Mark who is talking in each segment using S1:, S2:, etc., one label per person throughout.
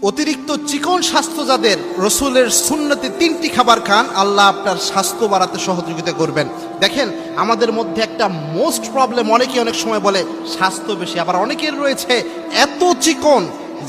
S1: অতিরিক্ত চিকন স্বাস্থ্য যাদের, রসুলের সুন্নতে 3টি খাবার খান, আল্লাহ আপনার স্বাস্থ্য বাড়াতে সহযোগিতা করবেন। দেখেন, আমাদের মধ্যে একটা মোস্ট প্রবলেম, অনেকে অনেক সময় বলে স্বাস্থ্য বেশি, আবার অনেকের রয়েছে এত চিকন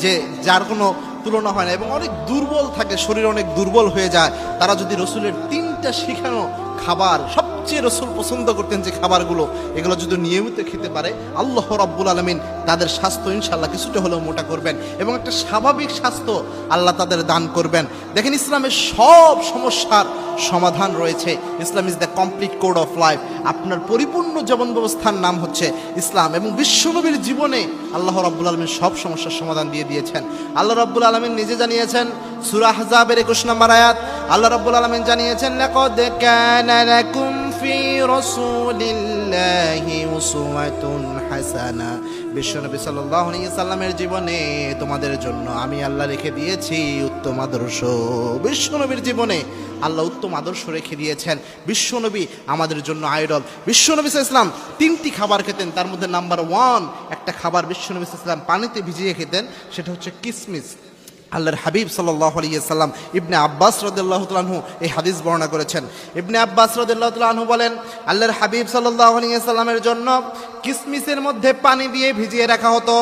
S1: যে যার কোনো তুলনা হয় না, এবং অনেক দুর্বল থাকে, শরীর অনেক দুর্বল হয়ে যায়। তারা যদি রসুলের 3টা শিখানো খাবার, সবচেয়ে রসুল পছন্দ করতেন যে খাবারগুলো, এগুলো যদি নিয়মিত খেতে পারে, আল্লাহ রাব্বুল আলামিন তাদের স্বাস্থ্য ইনশাআল্লাহ কিছুটা হলেও মোটা করবেন এবং একটা স্বাভাবিক স্বাস্থ্য আল্লাহ তাদের দান করবেন। দেখেন, ইসলামের সব সমস্যার সমাধান রয়েছে। Islam is the complete code of life. আপনার পরিপূর্ণ জীবন ব্যবস্থার নাম হচ্ছে ইসলাম, এবং বিশ্বনবীর জীবনে আল্লাহ রাব্বুল আলামিন সব সমস্যার সমাধান দিয়ে দিয়েছেন। আল্লাহ রাব্বুল আলামিন নিজে জানিয়েছেন, সূরা আহজাবের 21 নম্বর আয়াত, আল্লাহ রাব্বুল আলামিন জানিয়েছেন, লাকাদ কানা লাকুম ফি রাসূলিল্লাহি উসওয়াতুন হাসানা। বিশ্বনবী সাল্লাল্লাহু আলাইহি সাল্লামের জীবনে তোমাদের জন্য আমি আল্লাহ রেখে দিয়েছি উত্তম আদর্শ। বিশ্বনবীর জীবনে আল্লাহ উত্তম আদর্শ রেখে দিয়েছেন। বিশ্বনবী আমাদের জন্য আইডল। বিশ্বনবী সাল্লাল্লাহু আলাইহি ওয়াসাল্লাম 3টি খাবার খেতেন, তার মধ্যে নাম্বার 1 একটা খাবার বিশ্বনবী সাল্লাল্লাহু আলাইহি ওয়াসাল্লাম পানিতে ভিজিয়ে খেতেন, সেটা হচ্ছে কিসমিস। আল্লাহর হাবিব সাল্লাল্লাহু আলাইহি সাল্লাম, ইবনে আব্বাস রাদিয়াল্লাহু তাআলা আনহু এই হাদিস বর্ণনা করেছেন। ইবনে আব্বাস রাদিয়াল্লাহু তাআলা আনহু বলেন, আল্লাহর হাবিব সাল্লাল্লাহু আলাইহি সাল্লামের জন্য কিসমিসের মধ্যে পানি দিয়ে ভিজিয়ে রাখা হতো।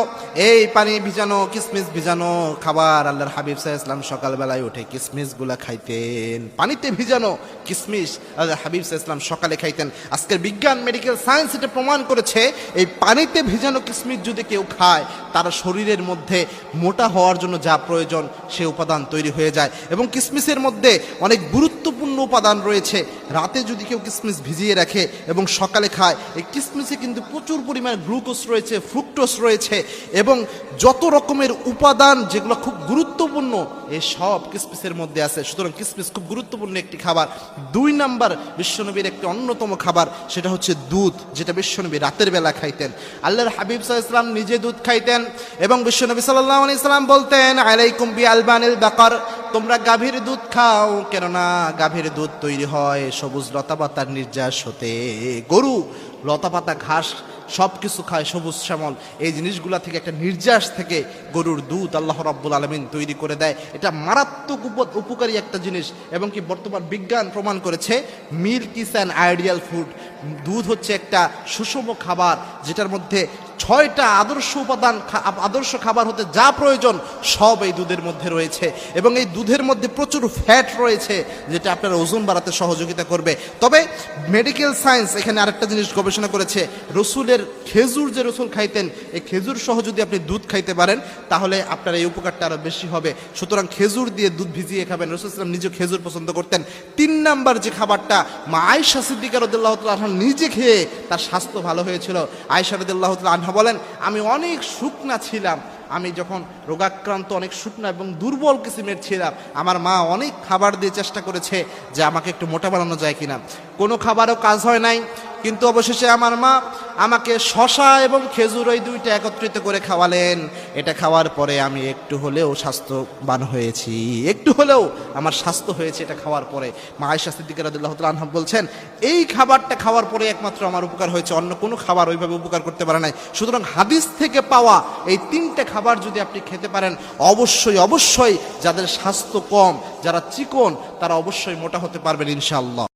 S1: এই পানি ভিজানো, কিসমিস ভিজানো খাবার আল্লাহর হাবিব সাল্লাল্লাহু আলাইহি সাল্লাম সকালবেলায় উঠে কিসমিসগুলা খাইতেন। পানিতে ভিজানো কিসমিস আল্লাহর হাবিব সাল্লাল্লাহু আলাইহি সাল্লাম সকালে খাইতেন। আজকের বিজ্ঞান, মেডিকেল সায়েন্স এটা প্রমাণ করেছে, এই পানিতে ভিজানো কিসমিস যদি কেউ খায়, তার শরীরের মধ্যে মোটা হওয়ার জন্য যা প্রয়োজন সে উপাদান তৈরি হয়ে যায়। এবং কিসমিসের মধ্যে অনেক গুরুত্বপূর্ণ উপাদান রয়েছে। রাতে যদি কেউ কিসমিস ভিজিয়ে রাখে এবং সকালে খায়, এই কিসমিসে কিন্তু প্রচুর পরিমাণে গ্লুকোজ রয়েছে, ফ্রুক্টোজ রয়েছে, এবং যত রকমের উপাদান যেগুলো খুব গুরুত্বপূর্ণ, এই সব কিসমিসের মধ্যে আছে। সুতরাং কিসমিস খুব গুরুত্বপূর্ণ একটি খাবার। 2 নাম্বার বিশ্বনবীর একটি অন্যতম খাবার, সেটা হচ্ছে দুধ, যেটা বিশ্বনবী রাতের বেলা খাইতেন। আল্লাহর হাবিব সাল্লাল্লাহু আলাইহি ওয়াসাল্লাম নিজে দুধ খাইতেন, এবং বিশ্বনবী সাল্লাল্লাহু আলাইহি ওয়াসাল্লাম বলতেন, আলাইকুম বিআলবানিল বাকার, তোমরা গাভীর দুধ খাও, কেননা গাভীর দুধ তৈরি হয় সবুজ লতাপাতার নির্যাস হতে। গরু লতাপাতা, ঘাস সব কিছু খায়, সবুজ শ্যামল, এই জিনিসগুলা থেকে, একটা নির্যাস থেকে গরুর দুধ আল্লাহ রাব্বুল আলামিন তৈরি করে দেয়। এটা মারাত্মক উপকারী একটা জিনিস, এবং কি বর্তমান বিজ্ঞান প্রমাণ করেছে milk is an ideal food. দুধ হচ্ছে একটা সুষম খাবার, যেটার মধ্যে 6টা আদর্শ উপাদান, আদর্শ খাবার হতে যা প্রয়োজন সব এই দুধের মধ্যে রয়েছে, এবং এই দুধের মধ্যে প্রচুর ফ্যাট রয়েছে, যেটা আপনার ওজন বাড়াতে সহযোগিতা করবে। তবে মেডিকেল সায়েন্স এখানে আরেকটা জিনিস গবেষণা করেছে, রসুলের খেজুর যে রসুল খাইতেন, এই খেজুর সহ যদি আপনি দুধ খাইতে পারেন, তাহলে আপনার এই উপকারটা আরও বেশি হবে। সুতরাং খেজুর দিয়ে দুধ ভিজিয়ে খাবেন। রাসূল সাল্লাল্লাহু আলাইহি ওয়াসাল্লাম নিজে খেজুর পছন্দ করতেন। 3 নাম্বার যে খাবারটা, মা আয়েশা সিদ্দিকা রাদিয়াল্লাহু তাআলা আনহা নিজে খেয়ে তার স্বাস্থ্য ভালো হয়েছিল। আয়েশা রাদিয়াল্লাহু তাআলা আনহা বলেন, আমি অনেক শুকনা ছিলাম, আমি যখন রোগাক্রান্ত, অনেক শুকনা এবং দুর্বল কিসিমের ছিলাম, আমার মা অনেক খাবার দিয়ে চেষ্টা করেছে যে আমাকে একটু মোটা বানানো যায় কিনা, কোনো খাবারও কাজ হয় নাই। কিন্তু অবশেষে আমার মা আমাকে শশা এবং খেজুর, ওই 2টা একত্রিত করে খাওয়ালেন। এটা খাওয়ার পরে আমি একটু হলেও স্বাস্থ্যবান হয়েছি, একটু হলেও আমার স্বাস্থ্য হয়েছে এটা খাওয়ার পরে। মা আয়েশা সিদ্দিকা রাদিয়াল্লাহু তাআলা আনহা বলছেন, এই খাবারটা খাওয়ার পরে একমাত্র আমার উপকার হয়েছে, অন্য কোনো খাবার ওইভাবে উপকার করতে পারে নাই। সুতরাং হাদিস থেকে পাওয়া এই 3টে খাবার যদি আপনি খেতে পারেন, অবশ্যই অবশ্যই যাদের স্বাস্থ্য কম, যারা চিকন, তারা অবশ্যই মোটা হতে পারবেন ইনশাআল্লাহ।